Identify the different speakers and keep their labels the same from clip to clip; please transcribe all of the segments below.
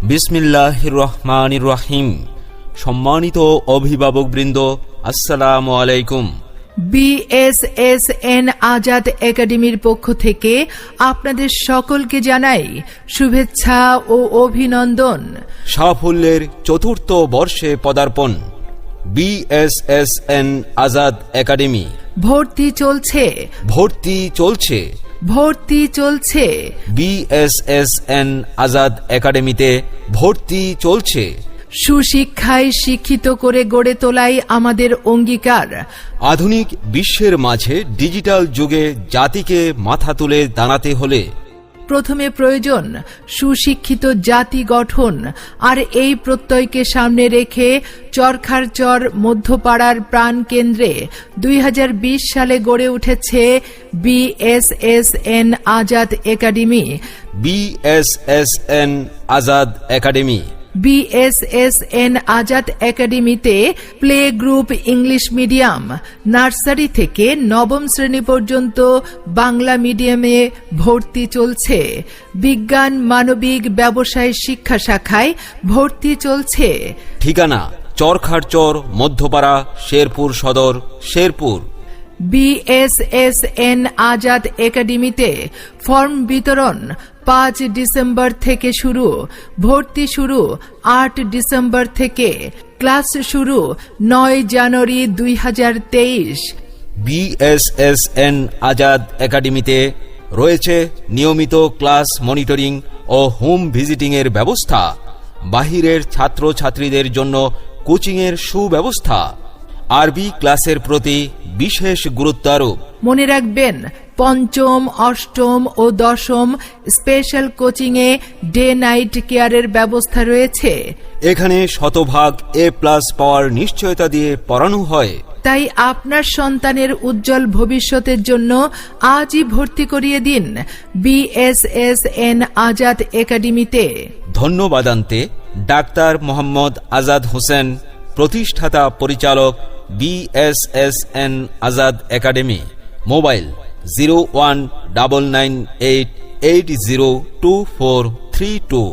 Speaker 1: বিসমিল্লাহির রহমানির রহিম। সম্মানিত অভিভাবকবৃন্দ, আসসালামু আলাইকুম।
Speaker 2: BSSN আজাদ একাডেমির পক্ষ থেকে আপনাদের সকলকে জানাই শুভেচ্ছা ও অভিনন্দন।
Speaker 1: সাফল্যের চতুর্থ বর্ষে পদার্পণ। BSSN Azad academy.
Speaker 2: ভর্তি চলছে,
Speaker 1: ভর্তি চলছে,
Speaker 2: ভর্তি চলছে।
Speaker 1: BSSN আজাদ একাডেমিতে ভর্তি চলছে।
Speaker 2: সুশিক্ষায় শিক্ষিত করে গড়ে তোলাই আমাদের অঙ্গীকার।
Speaker 1: আধুনিক বিশ্বের মাঝে ডিজিটাল যুগে জাতিকে মাথা তুলে দাঁড়াতে হলে
Speaker 2: প্রথমে প্রয়োজন সুশিক্ষিত জাতি গঠন, আর এই প্রত্যয়কে সামনে রেখে চরখারচর মধ্যপাড়ার প্রাণকেন্দ্রে 2020 সালে গড়ে উঠেছে BSSN Azad academy.
Speaker 1: BSSN Azad academy.
Speaker 2: BSSN Azad একাডেমিতে play group English medium, nursery থেকে নবম শ্রেণী পর্যন্ত বাংলা মিডিয়ামে ভর্তি চলছে। বিজ্ঞান, মানবিক, ব্যবসায় শিক্ষা শাখায় ভর্তি চলছে।
Speaker 1: ঠিকানা: চরখারচর মধ্যপাড়া, শেরপুর সদর, শেরপুর।
Speaker 2: BSSN আজাদ একাডেমিতে ফর্ম বিতরণ 5 ডিসেম্বর থেকে শুরু, ভর্তি শুরু 8 ডিসেম্বর থেকে, ক্লাস শুরু 9 জানুয়ারি 2023।
Speaker 1: BSSN আজাদ একাডেমিতে রয়েছে নিয়মিত ক্লাস মনিটরিং ও হোম ভিজিটিং এর ব্যবস্থা। বাহিরের ছাত্রছাত্রীদের জন্য কোচিংয়ের সুব্যবস্থা। আরবি ক্লাসের প্রতি বিশেষ গুরুত্ব আরোপ।
Speaker 2: মনে রাখবেন, পঞ্চম, অষ্টম ও দশম স্পেশাল কোচিংয়ে ডে নাইট কেয়ারের ব্যবস্থা রয়েছে।
Speaker 1: এখানে শতভাগ A+ পাওয়ার নিশ্চয়তা দিয়ে পড়ানো হয়।
Speaker 2: তাই আপনার সন্তানের উজ্জ্বল ভবিষ্যতের জন্য আজই ভর্তি করিয়ে দিন BSSN আজাদ একাডেমিতে।
Speaker 1: ধন্যবাদান্তে ডাক্তার মোহাম্মদ আজাদ হোসেন, প্রতিষ্ঠাতা পরিচালক, BSSN আজাদ একাডেমি। মোবাইল 019988024232।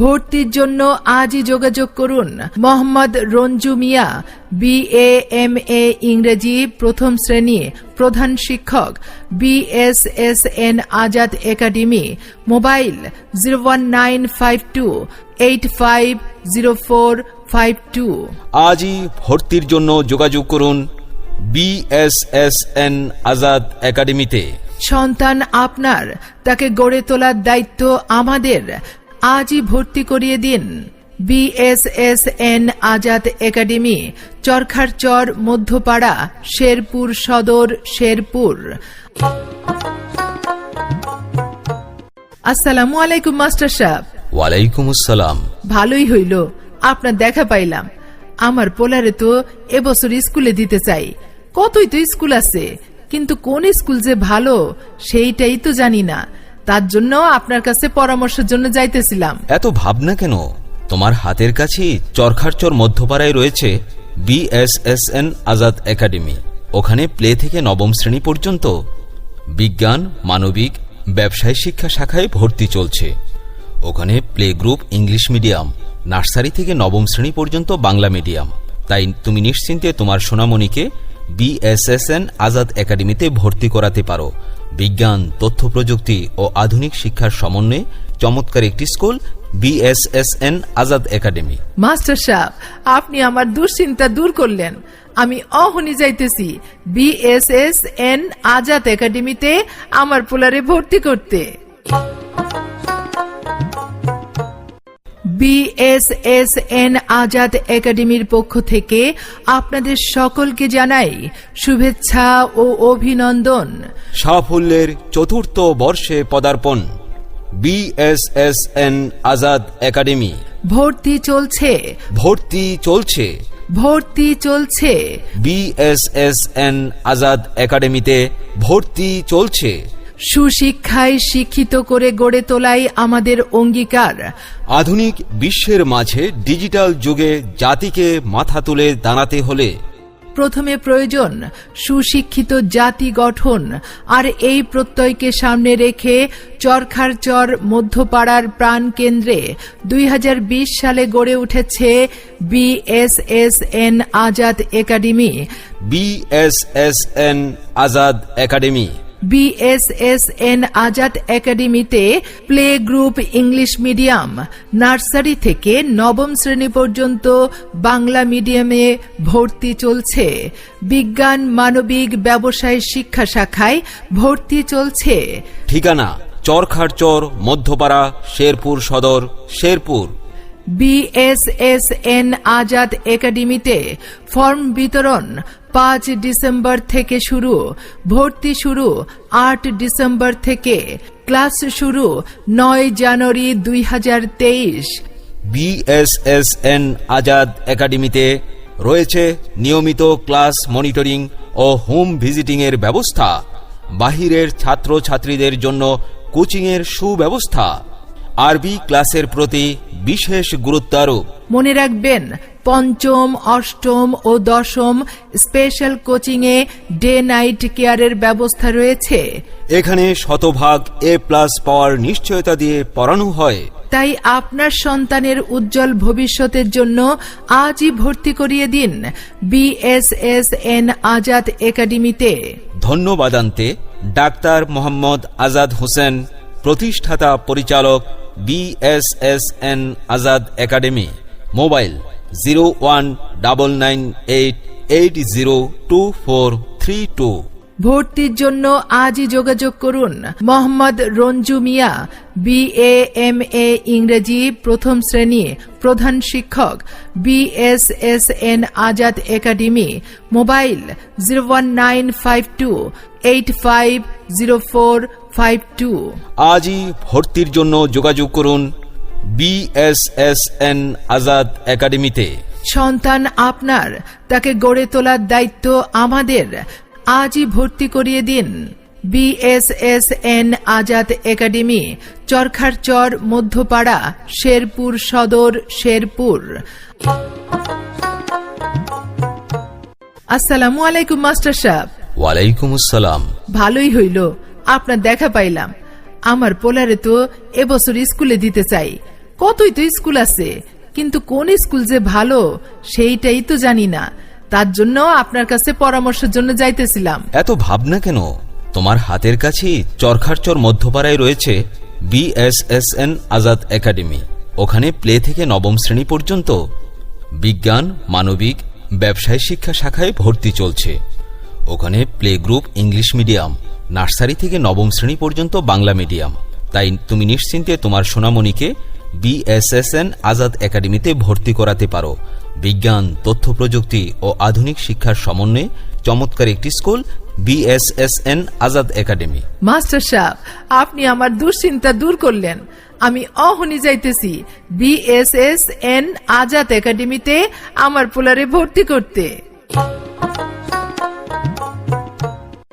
Speaker 2: ভর্তির জন্য আজই যোগাযোগ করুন। মোহাম্মদ রঞ্জু মিয়া, BA-MA ইংরেজি, প্রথম শ্রেণী, প্রধান শিক্ষক, BSSN আজাদ একাডেমি। মোবাইল 01952850452।
Speaker 1: আজই ভর্তির জন্য যোগাযোগ করুন BSSN আজাদ একাডেমিতে।
Speaker 2: সন্তান আপনার, তাকে গড়ে তোলার দায়িত্ব আমাদের। আজই ভর্তি করিয়ে দিন BSSN আজাদ একাডেমি, চরখারচর মধ্যপাড়া, শেরপুর সদর, শেরপুর। আসসালামু আলাইকুম মাস্টার সাহেব।
Speaker 1: ওয়ালাইকুম আসসালাম।
Speaker 2: ভালোই হইল আপনার দেখা পাইলাম। আমার পোলারে তো এবছর স্কুলে দিতে চাই। কতই তো স্কুল আছে, কিন্তু কোন স্কুল যে ভালো সেইটাই তো জানি না। তার জন্য আপনার কাছে পরামর্শের জন্য যাইতেছিলাম।
Speaker 1: এত ভাবনা কেন? তোমার হাতের কাছে চরখারচর মধ্যপাড়ায় রয়েছে BSSN আজাদ একাডেমি। ওখানে প্লে থেকে নবম শ্রেণী পর্যন্ত বিজ্ঞান, মানবিক, ব্যবসায় শিক্ষা শাখায় ভর্তি চলছে। ওখানে play group English medium, nursery থেকে নবম শ্রেণী পর্যন্ত বাংলা মিডিয়াম। তাই তুমি নিশ্চিন্তে তোমার সোনামণিকে BSSN আজাদ একাডেমিতে ভর্তি করাতে পারো। বিজ্ঞান, তথ্য প্রযুক্তি ও আধুনিক শিক্ষার সমন্বয়ে চমৎকার একটি school BSSN Azad academy.
Speaker 2: Master সাহেব, আপনি আমার দুশ্চিন্তা দূর করলেন। আমি অহনি যাইতেছি BSSN আজাদ একাডেমিতে আমার পোলারে ভর্তি করতে। BSSN আজাদ একাডেমির পক্ষ থেকে আপনাদের সকলকে জানাই শুভেচ্ছা ও অভিনন্দন।
Speaker 1: সাফল্যের চতুর্থ বর্ষে পদার্পণ। BSSN Azad academy.
Speaker 2: ভর্তি চলছে,
Speaker 1: ভর্তি চলছে,
Speaker 2: ভর্তি চলছে।
Speaker 1: BSSN আজাদ একাডেমিতে ভর্তি চলছে।
Speaker 2: সুশিক্ষায় শিক্ষিত করে গড়ে তোলাই আমাদের অঙ্গীকার।
Speaker 1: আধুনিক বিশ্বের মাঝে ডিজিটাল যুগে জাতিকে মাথা তুলে দাঁড়াতে হলে
Speaker 2: প্রথমে প্রয়োজন সুশিক্ষিত জাতি গঠন, আর এই প্রত্যয়কে সামনে রেখে চরখারচর মধ্যপাড়ার প্রাণকেন্দ্রে 2020 সালে গড়ে উঠেছে BSSN Azad academy.
Speaker 1: BSSN Azad academy.
Speaker 2: BSSN Azad একাডেমিতে play group English medium, nursery থেকে নবম শ্রেণী পর্যন্ত বাংলা মিডিয়ামে ভর্তি চলছে। বিজ্ঞান, মানবিক, ব্যবসায় শিক্ষা শাখায় ভর্তি চলছে।
Speaker 1: ঠিকানা চরখারচর মধ্যপাড়া, শেরপুর সদর, শেরপুর।
Speaker 2: BSSN আজাদ একাডেমিতে ফর্ম বিতরণ 5 ডিসেম্বর থেকে শুরু, ভর্তি শুরু 8 ডিসেম্বর থেকে, ক্লাস শুরু 9 জানুয়ারি 2023।
Speaker 1: BSSN আজাদ একাডেমিতে রয়েছে নিয়মিত ক্লাস মনিটরিং ও হোম ভিজিটিংয়ের ব্যবস্থা। বাহিরের ছাত্রছাত্রীদের জন্য কোচিংয়ের সুব্যবস্থা। আরবি ক্লাসের প্রতি বিশেষ গুরুত্ব আরোপ।
Speaker 2: মনে রাখবেন, পঞ্চম, অষ্টম ও দশম স্পেশাল কোচিংয়ে ডে নাইট কেয়ারের ব্যবস্থা রয়েছে।
Speaker 1: এখানে শতভাগ A+ পাওয়ার নিশ্চয়তা দিয়ে পড়ানো হয়।
Speaker 2: তাই আপনার সন্তানের উজ্জ্বল ভবিষ্যতের জন্য আজই ভর্তি করিয়ে দিন BSSN আজাদ একাডেমিতে।
Speaker 1: ধন্যবাদান্তে ডাক্তার মোহাম্মদ আজাদ হোসেন, প্রতিষ্ঠাতা পরিচালক, BSSN আজাদ একাডেমি। মোবাইল 019988024332।
Speaker 2: ভর্তির জন্য আজই যোগাযোগ করুন। মোহাম্মদ রঞ্জু মিয়া, BA-MA ইংরেজি, প্রথম শ্রেণী, প্রধান শিক্ষক, BSSN আজাদ একাডেমি। মোবাইল 01952850452।
Speaker 1: আজই ভর্তির জন্য যোগাযোগ করুন BSSN আজাদ একাডেমিতে।
Speaker 2: সন্তান আপনার, তাকে গড়ে তোলার দায়িত্ব আমাদের। আজই ভর্তি করিয়ে দিন BSSN আজাদ একাডেমি, চরখারচর মধ্যপাড়া, শেরপুর সদর, শেরপুর। আসসালামু আলাইকুম মাস্টার সাহেব।
Speaker 1: ওয়ালাইকুম আসসালাম।
Speaker 2: ভালোই হইল আপনার দেখা পাইলাম। আমার পোলারে তো এবছর স্কুলে দিতে চাই। কতই তো স্কুল আছে, কিন্তু কোন স্কুল যে ভালো সেইটাই তো জানি না। তার জন্য আপনার কাছে পরামর্শের জন্য যাইতেছিলাম।
Speaker 1: এত ভাবনা কেন? তোমার হাতের কাছেই চরখারচর মধ্যপাড়ায় রয়েছে BSSN আজাদ একাডেমি। ওখানে প্লে থেকে নবম শ্রেণী পর্যন্ত বিজ্ঞান, মানবিক, ব্যবসায় শিক্ষা শাখায় ভর্তি চলছে। ওখানে play group English medium, nursery থেকে নবম শ্রেণী পর্যন্ত বাংলা মিডিয়াম। তাই তুমি নিশ্চিন্তে তোমার সোনামণিকে BSSN আজাদ একাডেমিতে ভর্তি করাতে পারো। বিজ্ঞান, তথ্য প্রযুক্তি ও আধুনিক শিক্ষার সমন্বয়ে চমৎকার একটি school BSSN Azad academy.
Speaker 2: Master সাহেব, আপনি আমার দুশ্চিন্তা দূর করলেন। আমি অহনি যাইতেছি BSSN আজাদ একাডেমিতে আমার পোলারে ভর্তি করতে।